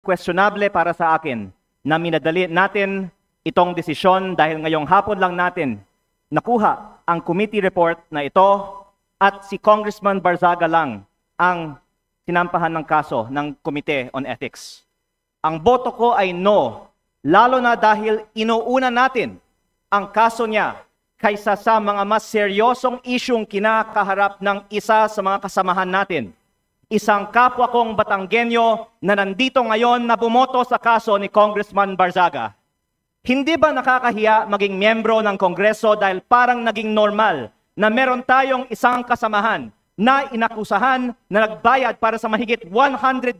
questionable para sa akin na minadali natin itong desisyon dahil ngayong hapon lang natin nakuha ang committee report na ito at si Congressman Barzaga lang ang sinampahan ng kaso ng Committee on Ethics. Ang boto ko ay no, lalo na dahil inuuna natin ang kaso niya kaysa sa mga mas seryosong isyong kinakaharap ng isa sa mga kasamahan natin. Isang kapwa kong Batanggenyo na nandito ngayon na bumoto sa kaso ni Congressman Barzaga. Hindi ba nakakahiya maging miyembro ng Kongreso dahil parang naging normal na meron tayong isang kasamahan na inakusahan na nagbayad para sa mahigit 100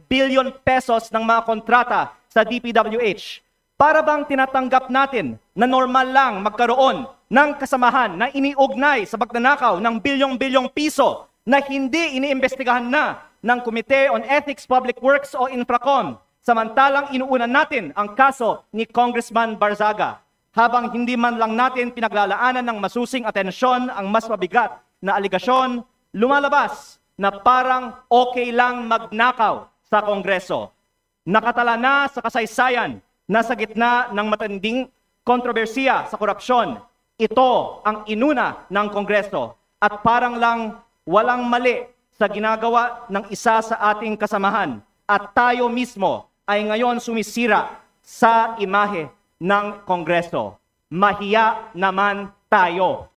billion pesos ng mga kontrata sa DPWH? Para bang tinatanggap natin na normal lang magkaroon ng kasamahan na iniugnay sa pagnanakaw ng bilyong-bilyong piso na hindi iniimbestigahan na ng Committee on Ethics, Public Works o Infracom, samantalang inuunan natin ang kaso ni Congressman Barzaga, habang hindi man lang natin pinaglalaanan ng masusing atensyon ang mas mabigat na aligasyon, lumalabas na parang okay lang magnakaw sa Kongreso. Nakatala na sa kasaysayan na sa gitna ng matinding kontrobersiya sa korupsyon, ito ang inuna ng Kongreso at parang lang walang mali sa ginagawa ng isa sa ating kasamahan at tayo mismo ay ngayon sumisira sa imahe ng Kongreso. Mahiya naman tayo.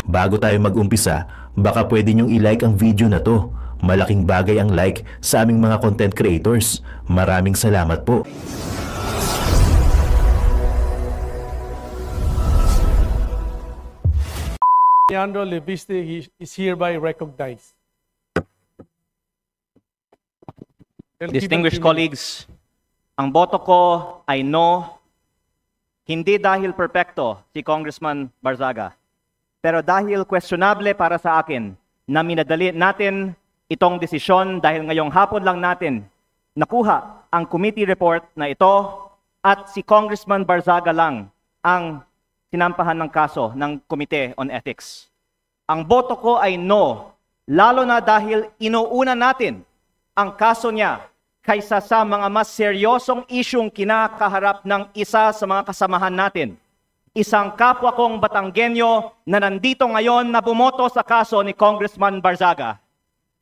Bago tayo mag-umpisa, baka pwede nyong i-like ang video na to. Malaking bagay ang like sa aming mga content creators. Maraming salamat po. Leandro Leviste is hereby recognized. Distinguished colleagues, ang boto ko ay no, hindi dahil perpekto si Congressman Barzaga, pero dahil questionable para sa akin na minadali natin itong desisyon dahil ngayong hapon lang natin nakuha ang committee report na ito at si Congressman Barzaga lang ang sinampahan ng kaso ng Committee on Ethics. Ang boto ko ay no, lalo na dahil inuuna natin ang kaso niya kaysa sa mga mas seryosong isyong kinakaharap ng isa sa mga kasamahan natin. Isang kapwa kong Batanggenyo na nandito ngayon na bumoto sa kaso ni Congressman Barzaga.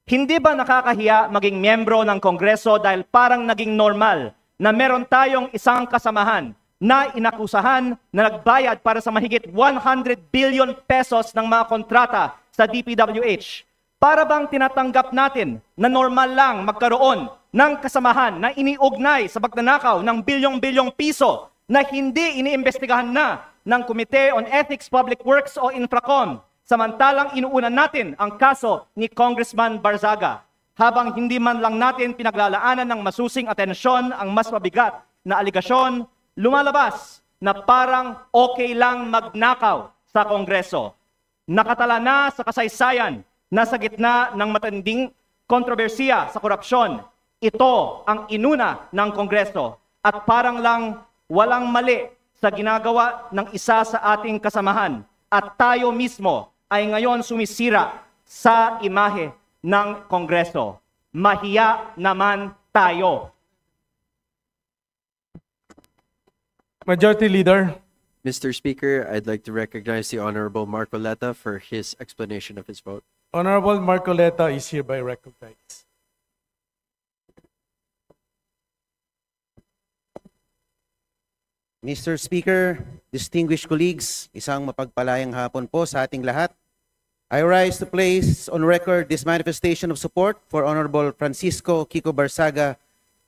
Hindi ba nakakahiya maging miyembro ng Kongreso dahil parang naging normal na meron tayong isang kasamahan na inakusahan na nagbayad para sa mahigit 100 billion pesos ng mga kontrata sa DPWH? Para bang tinatanggap natin na normal lang magkaroon ng kasamahan na iniugnay sa pagnanakaw ng bilyong-bilyong piso na hindi iniimbestigahan na ng Committee on Ethics, Public Works o Infracom, samantalang inuunan natin ang kaso ni Congressman Barzaga, habang hindi man lang natin pinaglalaanan ng masusing atensyon ang mas mabigat na aligasyon, lumalabas na parang okay lang magnakaw sa Kongreso. Nakatala na sa kasaysayan na sa gitna ng matinding kontrobersiya sa korupsyon, ito ang inuna ng Kongreso at parang lang walang mali sa ginagawa ng isa sa ating kasamahan at tayo mismo ay ngayon sumisira sa imahe ng Kongreso. Mahiya naman tayo. Majority Leader. Mr. Speaker, I'd like to recognize the Honorable Marcoleta for his explanation of his vote. Honorable Marcoleta is hereby recognized. Mr. Speaker, distinguished colleagues, isang mapagpalayang hapon po sa ating lahat. I rise to place on record this manifestation of support for Honorable Francisco Kiko Barzaga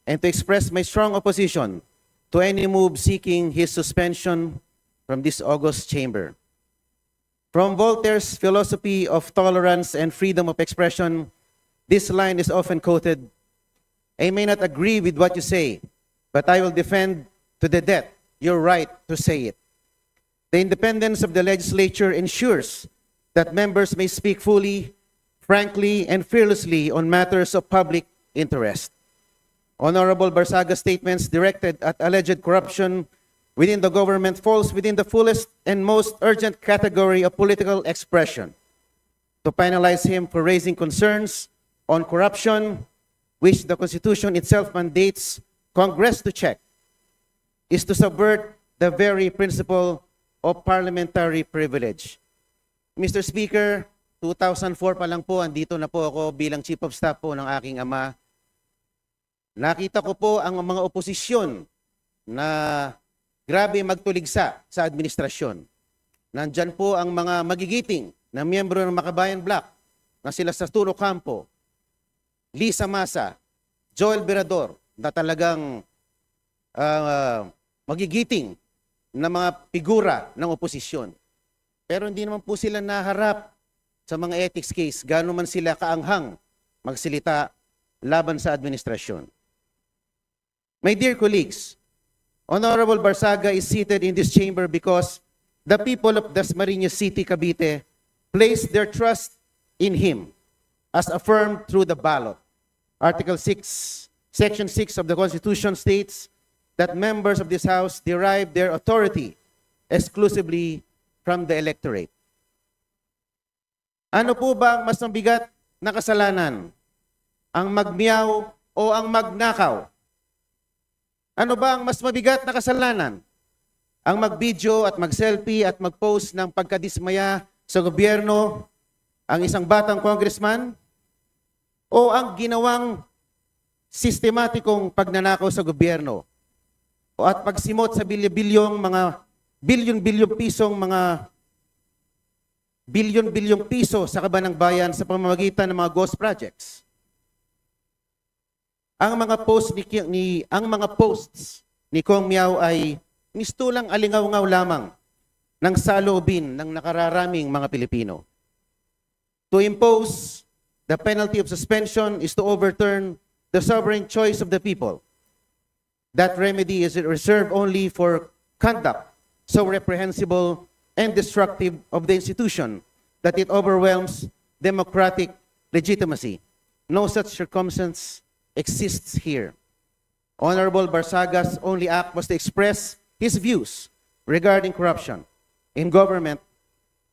and to express my strong opposition to any move seeking his suspension from this august chamber. From Voltaire's philosophy of tolerance and freedom of expression, this line is often quoted, "I may not agree with what you say, but I will defend to the death your right to say it." The independence of the legislature ensures that members may speak fully, frankly, and fearlessly on matters of public interest. Honorable Barzaga's statements directed at alleged corruption within the government falls within the fullest and most urgent category of political expression. to penalize him for raising concerns on corruption, which the Constitution itself mandates Congress to check, is to subvert the very principle of parliamentary privilege. Mr. Speaker, 2004 pa lang po, andito na po ako bilang Chief of Staff po ng aking ama. Nakita ko po ang mga oposisyon na grabe magtuligsa sa administrasyon. Nandyan po ang mga magigiting na miyembro ng Makabayan Bloc na sila Sasturo Campo, Lisa Masa, Joel Berador, na talagang magigiting na mga figura ng oposisyon. Pero hindi naman po sila naharap sa mga ethics case, gaano man sila kaanghang magsilita laban sa administrasyon. My dear colleagues, Honorable Barsaga is seated in this chamber because the people of Dasmariñas City, Cavite, placed their trust in him as affirmed through the ballot. Article 6, Section 6 of the Constitution states that members of this House derive their authority exclusively from the electorate. Ano po ba ang mas mabigat na kasalanan? Ang magmiyaw o ang magnakaw? Ano ba ang mas mabigat na kasalanan? Ang mag-video at mag-selfie at mag-post ng pagkadismaya sa gobyerno, ang isang batang congressman? O ang ginawang sistematikong pagnanakaw sa gobyerno? O at pagsimot sa bilyon-bilyong piso sa kaban ng bayan sa pamamagitan ng mga ghost projects? Ang mga posts ni Kong Miao ay mistulang alingaw-ngaw lamang ng saloobin ng nakararaming mga Pilipino. To impose the penalty of suspension is to overturn the sovereign choice of the people. That remedy is reserved only for conduct so reprehensible and destructive of the institution that it overwhelms democratic legitimacy. No such circumstance exists here. Honorable Barsaga's only act was to express his views regarding corruption in government,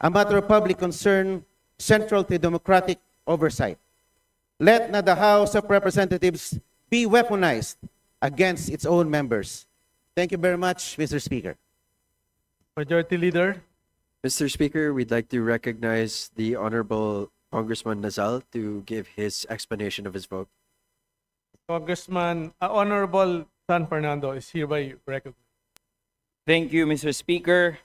a matter of public concern central to democratic oversight. Let not the House of Representatives be weaponized against its own members. Thank you very much, Mr. Speaker. Majority Leader. Mr. Speaker, we'd like to recognize the Honorable Congressman Nazal to give his explanation of his vote. Honorable San Fernando is hereby recognized. Thank you, Mr. Speaker.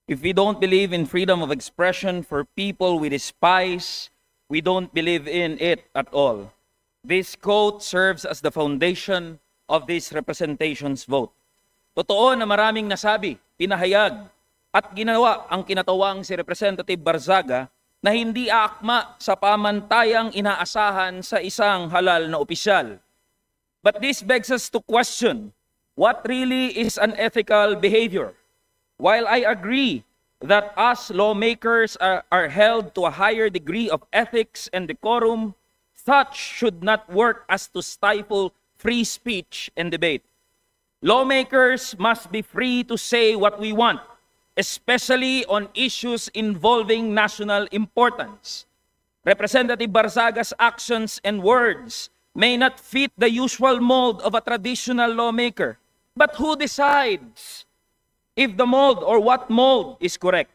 If we don't believe in freedom of expression for people we despise, we don't believe in it at all. This quote serves as the foundation of this representation's vote. Totoo na maraming nasabi, pinahayag, at ginawa ang kinatawang si Representative Barzaga na hindi aakma sa pamantayang inaasahan sa isang halal na opisyal. But this begs us to question, what really is unethical behavior? While I agree that us lawmakers are held to a higher degree of ethics and decorum, such should not work as to stifle free speech and debate. Lawmakers must be free to say what we want, especially on issues involving national importance. Representative Barzaga's actions and words may not fit the usual mold of a traditional lawmaker. But who decides if the mold or what mold is correct?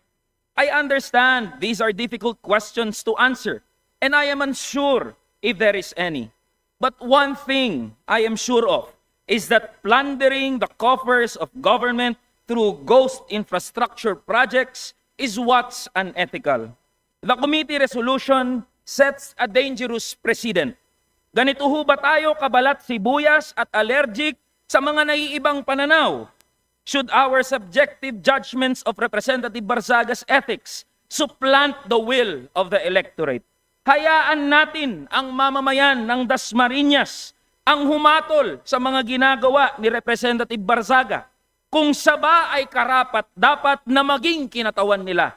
I understand these are difficult questions to answer, and I am unsure if there is any. But one thing I am sure of is that plundering the coffers of government through ghost infrastructure projects is what's unethical. The committee resolution sets a dangerous precedent. Ganito ho ba tayo kabalat sibuyas at allergic sa mga naiibang pananaw? Should our subjective judgments of Representative Barzaga's ethics supplant the will of the electorate? Hayaan natin ang mamamayan ng Dasmariñas ang humatol sa mga ginagawa ni Representative Barzaga. Kung siya ba ay karapat dapat na maging kinatawan nila.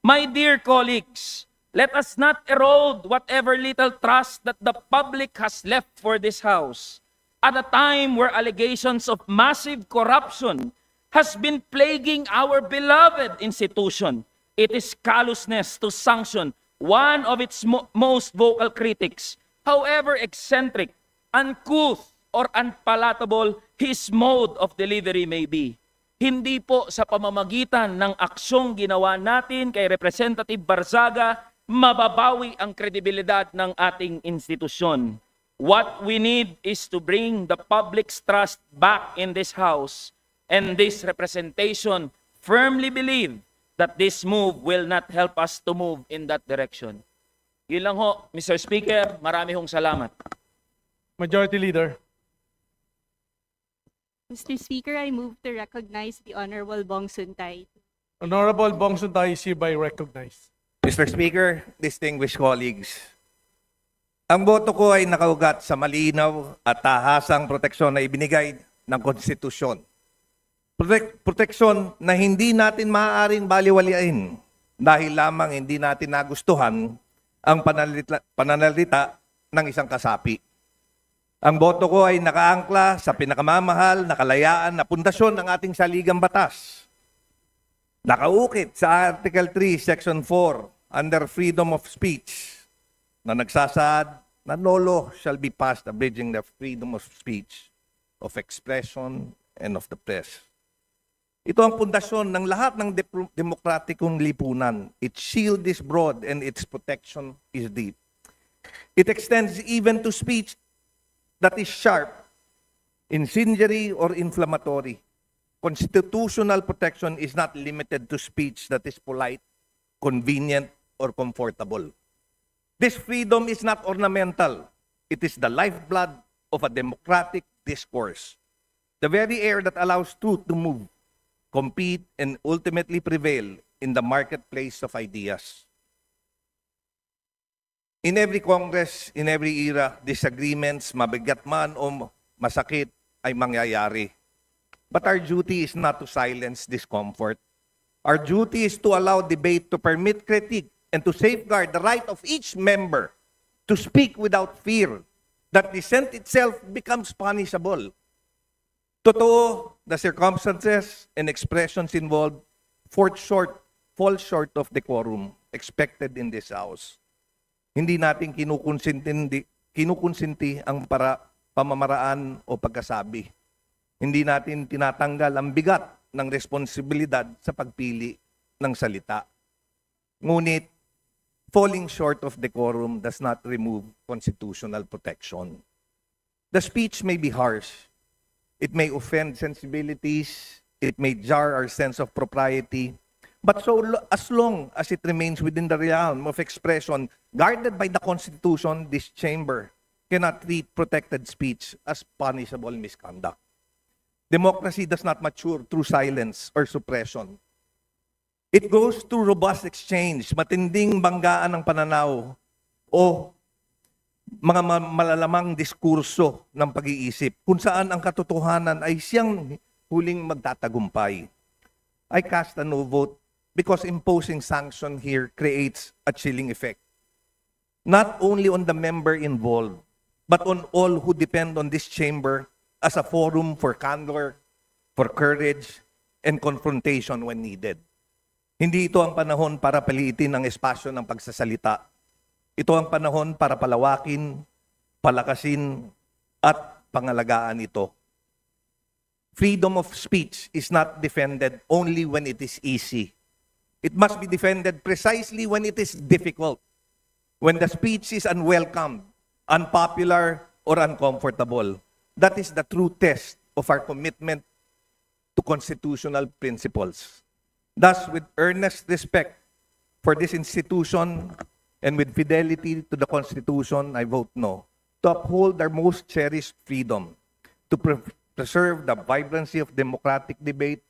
My dear colleagues, let us not erode whatever little trust that the public has left for this House. At a time where allegations of massive corruption has been plaguing our beloved institution, it is callousness to sanction one of its most vocal critics, however eccentric, uncouth, or unpalatable his mode of delivery may be. Hindi po sa pamamagitan ng aksyong ginawa natin kay Representative Barzaga, mababawi ang kredibilidad ng ating institusyon. What we need is to bring the public's trust back in this House, and this representation firmly believe that this move will not help us to move in that direction. Yun lang ho, Mr. Speaker, marami hong salamat. Majority Leader. Mr. Speaker, I move to recognize the Honorable Bong Suntay. Honorable Bong Suntay is hereby recognized. Mr. Speaker, distinguished colleagues, ang boto ko ay nakaugat sa malinaw at tahasang proteksyon na ibinigay ng konstitusyon. Proteksyon na hindi natin maaaring baliwalain dahil lamang hindi natin nagustuhan ang pananalita ng isang kasapi. Ang boto ko ay nakaangkla sa pinakamamahal na kalayaan na pundasyon ng ating saligang batas. Nakaukit sa Article 3, Section 4, under freedom of speech, na nagsasaad na no law shall be passed abridging the freedom of speech, of expression, and of the press. Ito ang pundasyon ng lahat ng demokratikong lipunan. Its shield is broad and its protection is deep. It extends even to speech that is sharp, incendiary, or inflammatory. Constitutional protection is not limited to speech that is polite, convenient, or comfortable. This freedom is not ornamental. It is the lifeblood of a democratic discourse. The very air that allows truth to move, compete, and ultimately prevail in the marketplace of ideas. In every Congress, in every era, disagreements, mabigat man o masakit, ay mangyayari. But our duty is not to silence discomfort. Our duty is to allow debate to permit critique and to safeguard the right of each member to speak without fear that dissent itself becomes punishable. Totoo, the circumstances and expressions involved fall short of decorum expected in this House. Hindi natin kinukonsinti ang pamamaraan o pagkasabi. Hindi natin tinatanggal ang bigat ng responsibilidad sa pagpili ng salita. Ngunit, falling short of decorum does not remove constitutional protection. The speech may be harsh. It may offend sensibilities. It may jar our sense of propriety. But as long as it remains within the realm of expression guarded by the Constitution, this chamber cannot treat protected speech as punishable misconduct. Democracy does not mature through silence or suppression. It goes through robust exchange, matinding banggaan ng pananaw o mga malalamang diskurso ng pag-iisip kung saan ang katotohanan ay siyang huling magtatagumpay. I cast a no vote because imposing sanction here creates a chilling effect. Not only on the member involved, but on all who depend on this chamber as a forum for candor, for courage, and confrontation when needed. Hindi ito ang panahon para paliitin ang espasyo ng pagsasalita. Ito ang panahon para palawakin, palakasin, at pangalagaan ito. Freedom of speech is not defended only when it is easy. It must be defended precisely when it is difficult, when the speech is unwelcome, unpopular, or uncomfortable. That is the true test of our commitment to constitutional principles. Thus, with earnest respect for this institution and with fidelity to the Constitution, I vote no, to uphold our most cherished freedom, to preserve the vibrancy of democratic debate,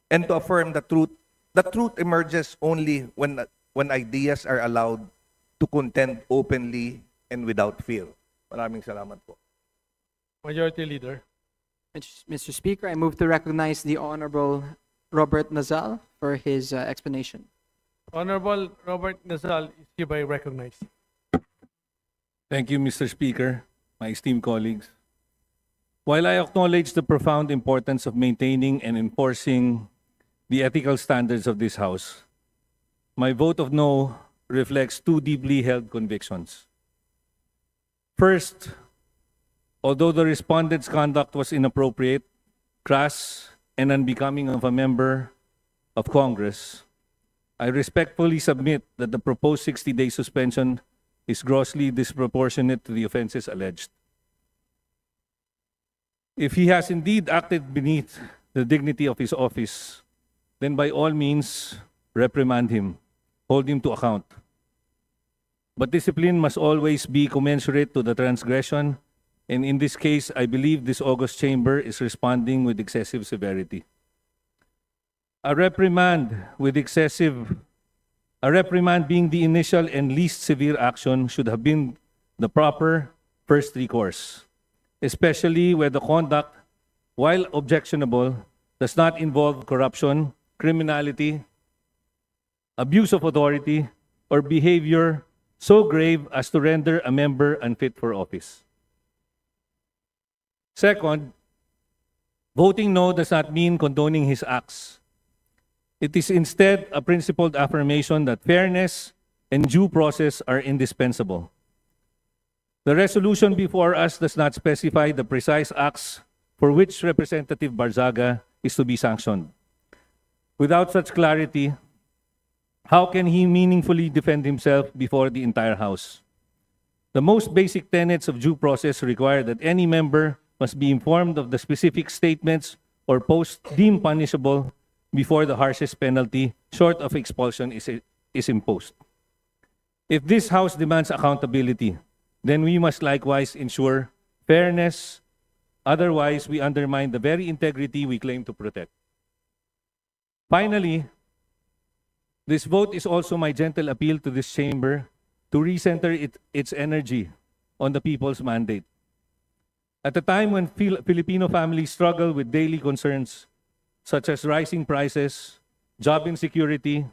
and to affirm the truth. The truth emerges only when ideas are allowed to contend openly and without fear. Maraming salamat po. Majority Leader. Mr. Speaker, I move to recognize the Honorable Robert Nazal for his explanation. Honorable Robert Nazal is hereby recognized. Thank you, Mr. Speaker, my esteemed colleagues. While I acknowledge the profound importance of maintaining and enforcing the ethical standards of this House, my vote of no reflects two deeply held convictions. First, although the respondent's conduct was inappropriate, crass, and unbecoming of a member of Congress, I respectfully submit that the proposed 60-day suspension is grossly disproportionate to the offenses alleged. If he has indeed acted beneath the dignity of his office, then by all means, reprimand him, hold him to account. But discipline must always be commensurate to the transgression, and in this case, I believe this august chamber is responding with excessive severity. A reprimand being the initial and least severe action should have been the proper first recourse, especially where the conduct, while objectionable, does not involve corruption, criminality, abuse of authority, or behavior so grave as to render a member unfit for office. Second, voting no does not mean condoning his acts. It is instead a principled affirmation that fairness and due process are indispensable. The resolution before us does not specify the precise acts for which Representative Barzaga is to be sanctioned. Without such clarity, how can he meaningfully defend himself before the entire House? The most basic tenets of due process require that any member must be informed of the specific statements or posts deemed punishable before the harshest penalty, short of expulsion, is imposed. If this House demands accountability, then we must likewise ensure fairness. Otherwise, we undermine the very integrity we claim to protect. Finally, this vote is also my gentle appeal to this chamber to recenter its energy on the people's mandate. At a time when Filipino families struggle with daily concerns such as rising prices, job insecurity,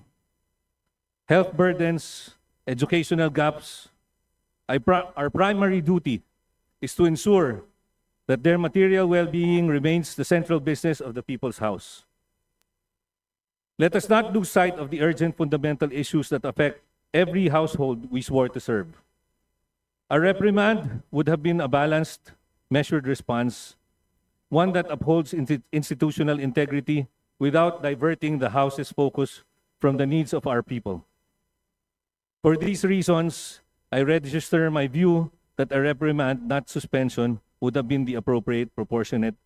health burdens, educational gaps, our primary duty is to ensure that their material well-being remains the central business of the People's House. Let us not lose sight of the urgent fundamental issues that affect every household we swore to serve. A reprimand would have been a balanced, measured response, one that upholds institutional integrity without diverting the House's focus from the needs of our people. For these reasons, I register my view that a reprimand, not suspension, would have been the appropriate, proportionate,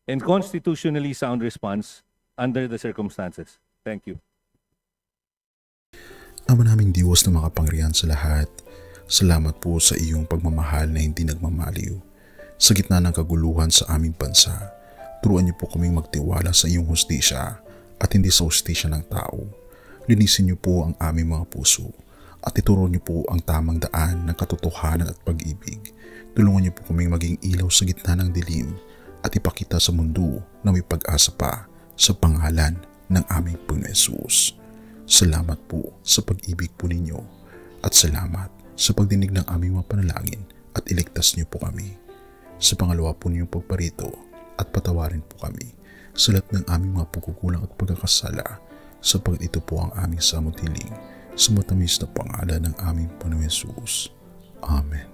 and constitutionally sound response under the circumstances. Thank you. Ama naming Diyos na makapangyarihan sa lahat, salamat po sa iyong pagmamahal na hindi nagmamaliw. Sa gitna ng kaguluhan sa aming bansa, turuan niyo po kaming magtiwala sa iyong hustisya at hindi sa hustisya ng tao. Linisin niyo po ang aming mga puso at ituro niyo po ang tamang daan ng katotohanan at pag-ibig. Tulungan niyo po kaming maging ilaw sa gitna ng dilim at ipakita sa mundo na may pag-asa pa sa pangalan ng aming Panginoon Hesus. Salamat po sa pag-ibig po ninyo at salamat sa pagdinig ng aming mga panalangin at iligtas niyo po kami. Sa pangalawa po niyong pagparito at patawarin po kami sa lahat ng aming mga pagkukulang at pagkakasala sapagkat ito po ang aming samutiling sa matamis na pangalan ng aming Panginoon Hesus. Amen.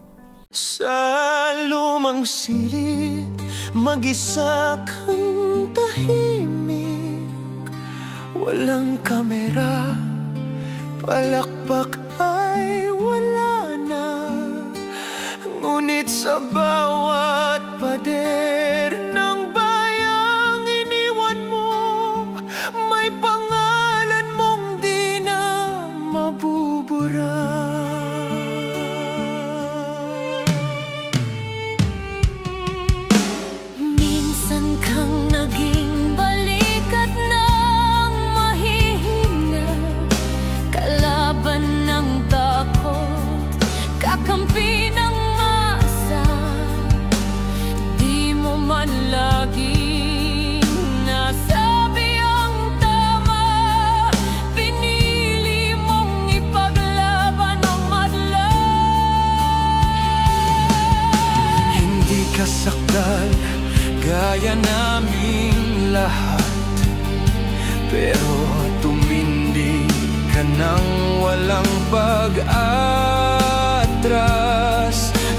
Sa lumang silid, mag-isa kang tahimik, walang kamera, palakpak ay wala na. Ngunit sa bawat pader ng bayang iniwan mo, may pangalan mong di na mabubura. Minsan kang naging balikat ng mahihina, kalaban ng takot, kakampi ng man laging nasabi ang tama, pinili mong ipaglaban ang madla. Hindi ka sakdal gaya naming lahat, pero tumindi ka nang wala walang pag-atras.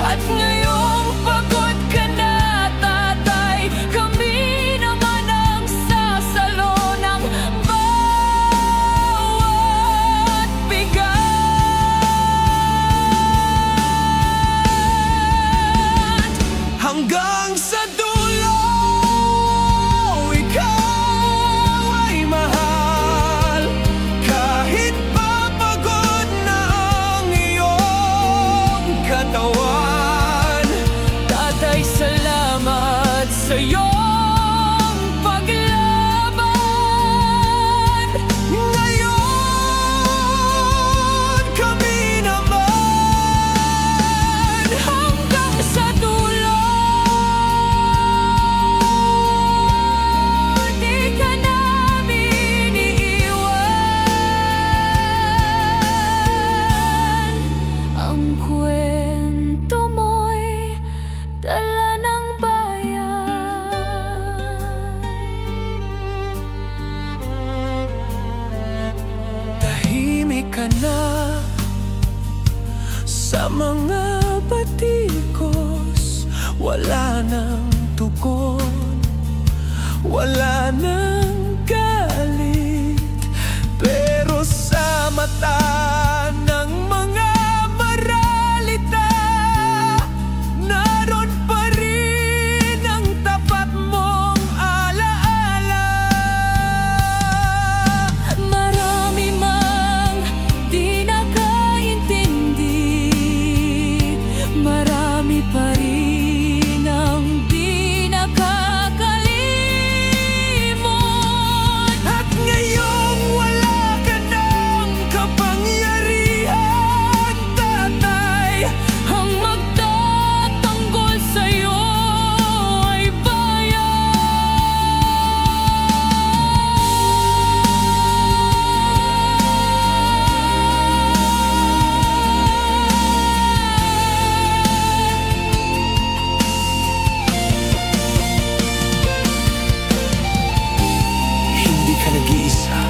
At ngayong pagod ka na, tatay, kami naman ang sasalo ng bawat bigat. Hanggang sa dulo, ikaw ay mahal. Kahit papagod na ang iyong katawan. Tatay, salamat sa iyong paglaban. Ngayon, kami naman hanggang sa dulo. Di ka namin iiwan. Ang kwento mo'y dala ng bayan. Tahimik ka na sa mga batikos. Wala nang tugon, wala nang galit. Pero sa mata ng mga maralita, naroon pa rin ang tapat mong alaala. Marami mang di nakaintindi, marami pa rin ang di nakakalimot. At ngayong wala ka ng kapangyarihan, tatay, ang magtatanggol sa'yo ay hindi ka nag-iisa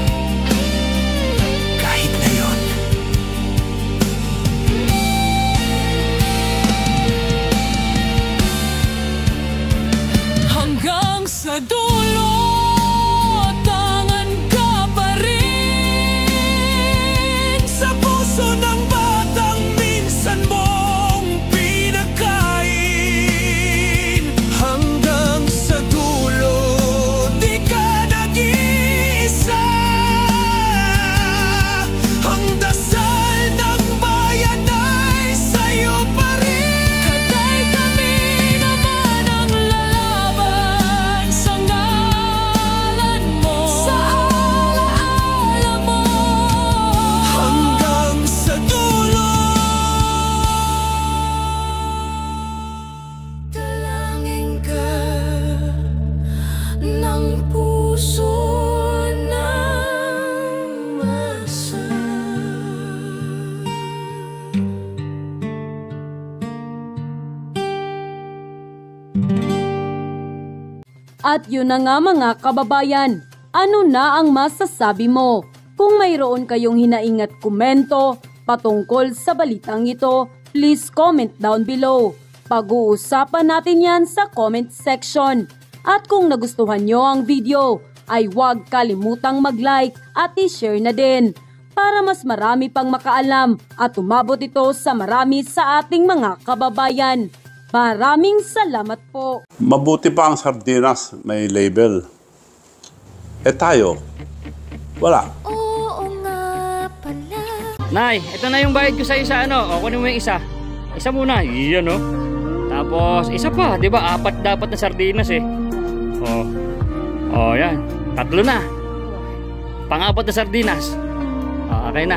kahit ngayon. Hanggang sa dulo, tangan ka pa rin sa puso ng batang minsan mong pinakain. Hanggang sa dulo, di ka nag-iisa. Ang dasal ng bayan ay sa'yo pa rin. Katay, kami naman ang lalaban sa ngalan mo, sa alaala mo. Hanggang sa dulo, dalangin ka ng puso ng masa. At yun na nga mga kababayan, ano na ang masasabi mo? Kung mayroon kayong hinaing at komento patungkol sa balitang ito, please comment down below. Pag-uusapan natin yan sa comment section. At kung nagustuhan nyo ang video, ay huwag kalimutang mag-like at i-share na din para mas marami pang makaalam at umabot ito sa marami sa ating mga kababayan. Maraming salamat po. Mabuti pa ang sardinas, may label. Eh tayo, wala. Oo nga pala. Nay, ito na yung bayad ko sa isa, ano? O, kunin mo yung isa. Isa muna, iyan, no? Tapos, isa pa, di ba? 4 dapat na sardinas, eh. O, yan. 3 na. Pang-4 na sardinas. O, okay na.